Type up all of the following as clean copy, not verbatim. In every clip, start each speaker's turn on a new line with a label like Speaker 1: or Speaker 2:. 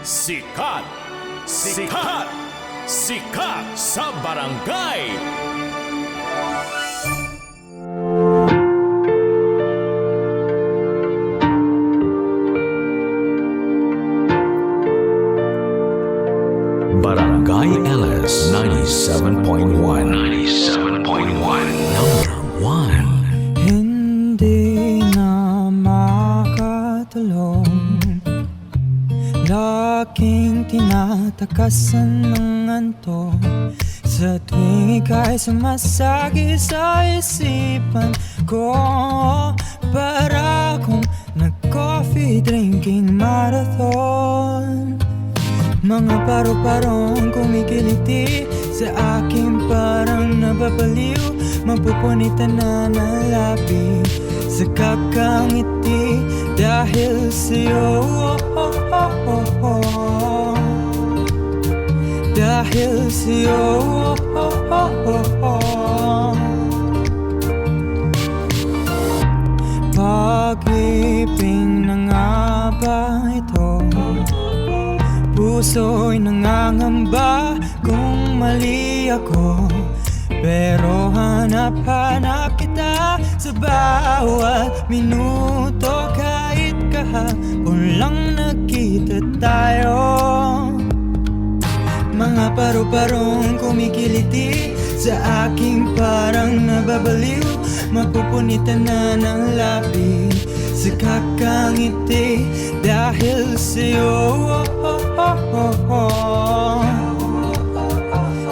Speaker 1: Sikat! Sikat! Sikat sa barangay! Barangay LS 97.1 Number 1.
Speaker 2: Hindi na makatulong, laging tinatakasan ng antok. Sa tuwing ika'y sumasagi sa isipan ko, para akong nag-coffee drinking marathon. Mga paru-parong kumikiliti sa akin, parang nababaliw. Mapupunitan na ng labi sa kakangiti dahil sa'yo. Dahil sa'yo. Pag-ibig na nga ba ito? Puso'y nangangamba kung mali ako, pero hanap-hanap kita sa bawat minuto. Kahit kahapon lang nagkita tayo. Mga paru-parong kumikiliti sa aking parang nababaliw. Mapupunitan na ng labi sa kakangiti dahil sa'yo.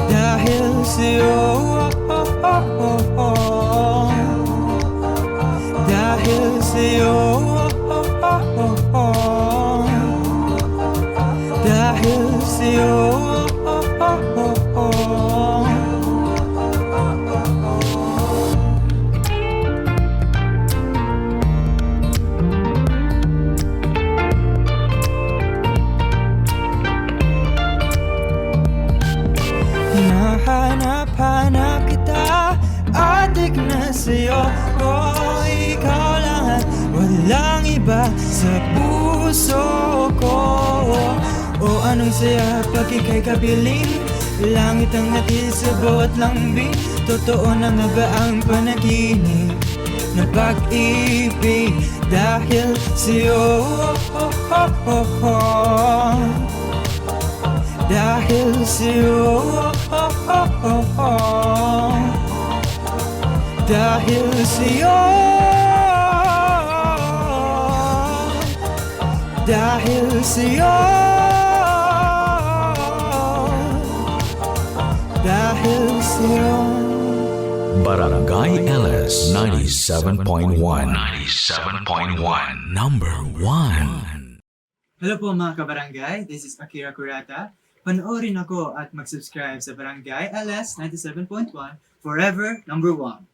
Speaker 2: Dahil sa'yo. Dahil sa'yo. Dahil sa'yo. Hinahanap-hanap kita, adik na sa'yo. Oh, ikaw lang at walang iba sa puso ko. O anong saya pag ika'y kapiling, langit ang natin sa bawat lambing. Totoo na nga ba ang panaginip na pag-ibig dahil sa'yo? Dahil sa'yo. Dahil sa'yo. Dahil sa'yo. Dahil sa'yo.
Speaker 1: Barangay LS 97.1 Number 1.
Speaker 2: Hello po mga kabarangay, this is Akira Kurata. Panoorin ako at mag-subscribe sa Barangay LS 97.1 Forever Number 1.